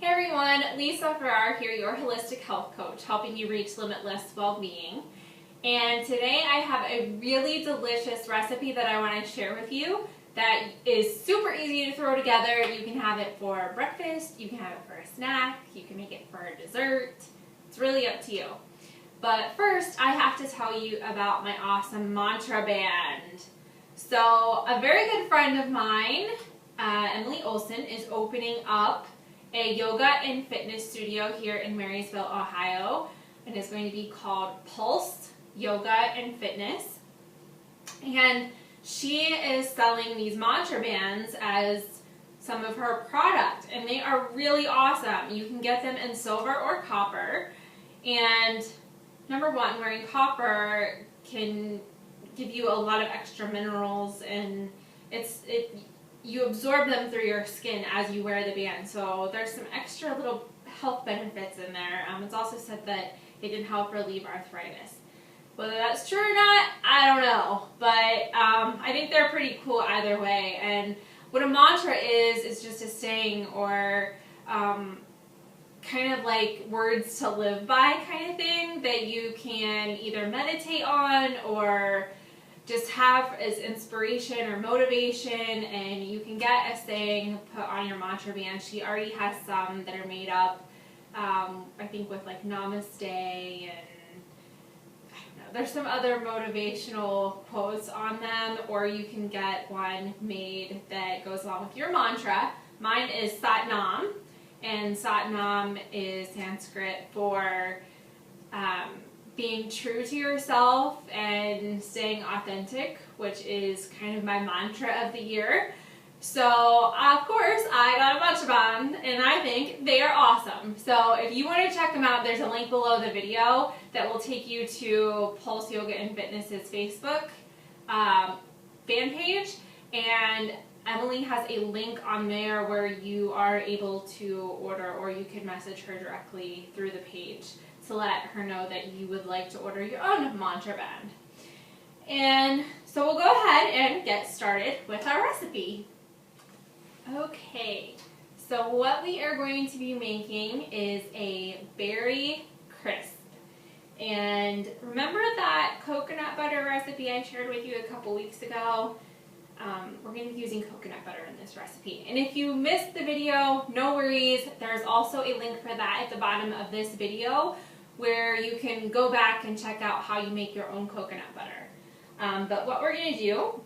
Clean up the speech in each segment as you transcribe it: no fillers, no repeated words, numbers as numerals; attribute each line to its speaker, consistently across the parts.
Speaker 1: Hey everyone, Lisa Farrar here, your holistic health coach, helping you reach limitless well-being. And today I have a really delicious recipe that I want to share with you that is super easy to throw together. You can have it for breakfast, you can have it for a snack, you can make it for a dessert. It's really up to you. But first, I have to tell you about my awesome mantra band. So a very good friend of mine, Emily Olson, is opening up a yoga and fitness studio here in Marysville, Ohio, and it's going to be called Pulse Yoga and Fitness. And she is selling these mantra bands as some of her product, and they are really awesome. You can get them in silver or copper, and number one, wearing copper can give you a lot of extra minerals, and you absorb them through your skin as you wear the band. So there's some extra little health benefits in there. It's also said that it can help relieve arthritis. Whether that's true or not, I don't know. But I think they're pretty cool either way. And what a mantra is just a saying or kind of like words to live by kind of thing that you can either meditate on or just have as inspiration or motivation, and you can get a saying put on your mantra band. She already has some that are made up, I think with like namaste, and I don't know, there's some other motivational quotes on them, or you can get one made that goes along with your mantra. Mine is Sat Nam, and Sat Nam is Sanskrit for being true to yourself and staying authentic, which is kind of my mantra of the year. So, of course, I got a mantra band, and I think they are awesome. So, if you want to check them out, there's a link below the video that will take you to Pulse Yoga and Fitness's Facebook fan page, and Emily has a link on there where you are able to order, or you could message her directly through the page to let her know that you would like to order your own mantra band. And so we'll go ahead and get started with our recipe. Okay, so what we are going to be making is a berry crisp. And remember that coconut butter recipe I shared with you a couple weeks ago? We're going to be using coconut butter in this recipe. And if you missed the video, no worries. There's also a link for that at the bottom of this video, where you can go back and check out how you make your own coconut butter. But what we're going to do,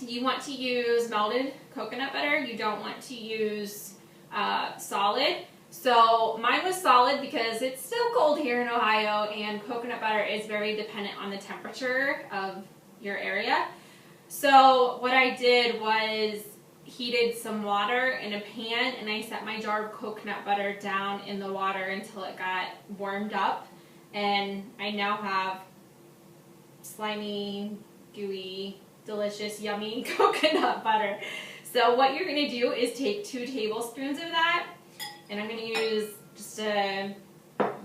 Speaker 1: you want to use melted coconut butter. You don't want to use solid. So mine was solid because it's still cold here in Ohio, and coconut butter is very dependent on the temperature of your area. So what I did was heated some water in a pan, and I set my jar of coconut butter down in the water until it got warmed up, and I now have slimy, gooey, delicious, yummy coconut butter. So what you're going to do is take 2 tablespoons of that, and I'm going to use just a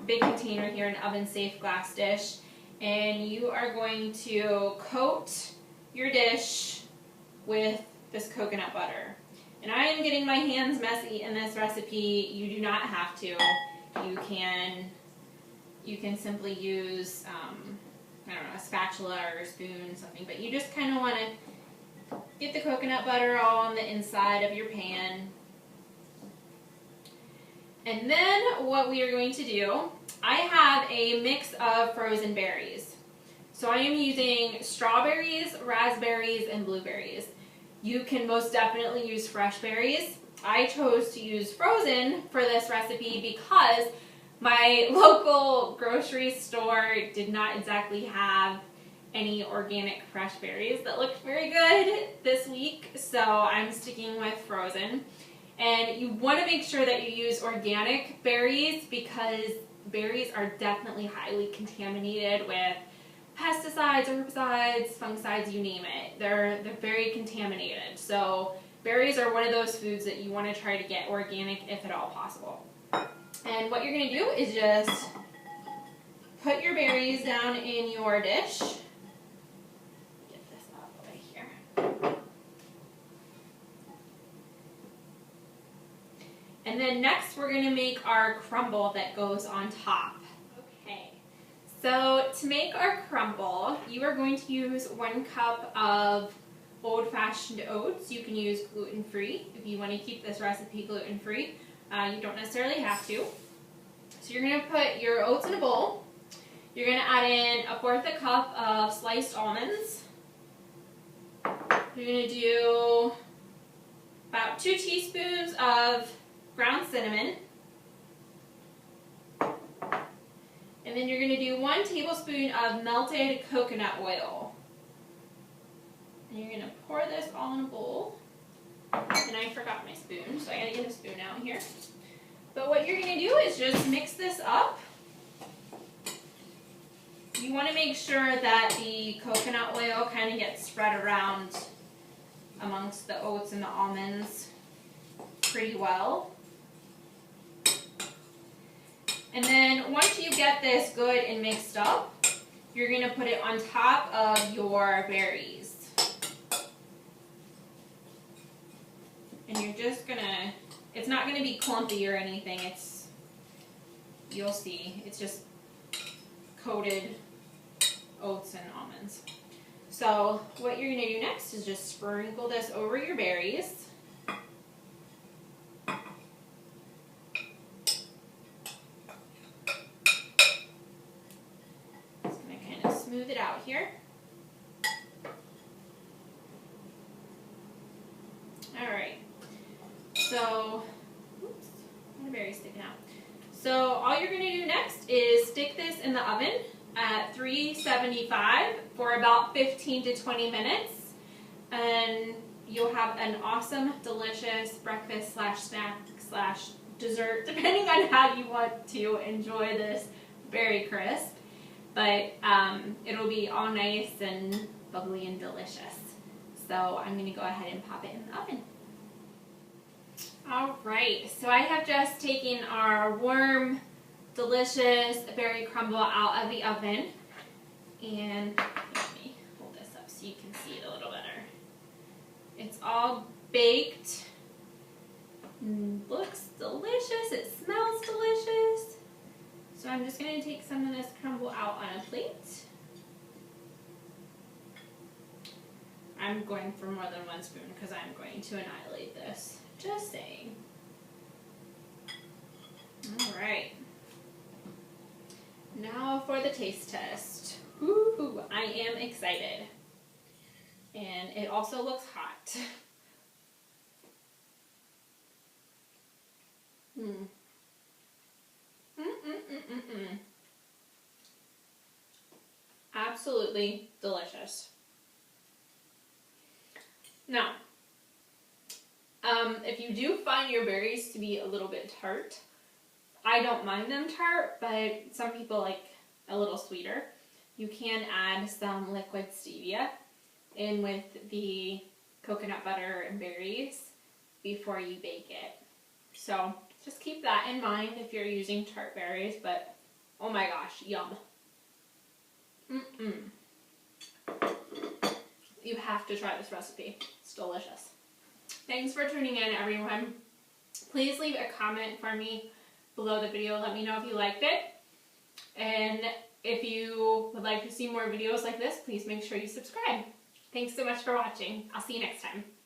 Speaker 1: big container here, an oven-safe glass dish, and you are going to coat your dish with this coconut butter. And I am getting my hands messy in this recipe. You do not have to. You can simply use I don't know, a spatula or a spoon, something, but you just kind of want to get the coconut butter all on the inside of your pan. And then what we are going to do, I have a mix of frozen berries. So I am using strawberries, raspberries, and blueberries. You can most definitely use fresh berries. I chose to use frozen for this recipe because my local grocery store did not exactly have any organic fresh berries that looked very good this week, so I'm sticking with frozen. And you want to make sure that you use organic berries because berries are definitely highly contaminated with pesticides, herbicides, fungicides, you name it. They're very contaminated. So berries are one of those foods that you want to try to get organic if at all possible. And what you're going to do is just put your berries down in your dish. Get this out of the way here. And then next we're going to make our crumble that goes on top. Okay, so to make our crumble, you are going to use 1 cup of old-fashioned oats. You can use gluten-free if you want to keep this recipe gluten-free. You don't necessarily have to. So you're going to put your oats in a bowl. You're going to add in 1/4 cup of sliced almonds. You're going to do about 2 teaspoons of ground cinnamon. And then you're going to do 1 tablespoon of melted coconut oil. And you're going to pour this all in a bowl. And I forgot my spoon, so I got to get a spoon out here. But what you're going to do is just mix this up. You want to make sure that the coconut oil kind of gets spread around amongst the oats and the almonds pretty well. And then once you get this good and mixed up, you're going to put it on top of your berries. And you're just going to, it's not going to be clumpy or anything, you'll see, it's just coated oats and almonds. So what you're going to do next is just sprinkle this over your berries. Just going to kind of smooth it out here. Alright, so, oops, my berry's sticking out. So all you're going to do next is stick this in the oven at 375 for about 15 to 20 minutes, and you'll have an awesome, delicious breakfast slash snack slash dessert, depending on how you want to enjoy this berry crisp. But it'll be all nice and bubbly and delicious. So I'm going to go ahead and pop it in the oven. Alright, so I have just taken our warm, delicious berry crumble out of the oven. And let me hold this up so you can see it a little better. It's all baked. Looks delicious. It smells delicious. So I'm just going to take some of this crumble out on a plate. I'm going for more than 1 spoon because I'm going to annihilate this. Just saying. Alright. Now for the taste test. Woo-hoo, I am excited. And it also looks hot. Absolutely delicious. Now, if you do find your berries to be a little bit tart, I don't mind them tart, but some people like a little sweeter. You can add some liquid stevia in with the coconut butter and berries before you bake it. So just keep that in mind if you're using tart berries, but oh my gosh, yum. You have to try this recipe. It's delicious. Thanks for tuning in, everyone. Please leave a comment for me below the video. Let me know if you liked it. And if you would like to see more videos like this, please make sure you subscribe. Thanks so much for watching. I'll see you next time.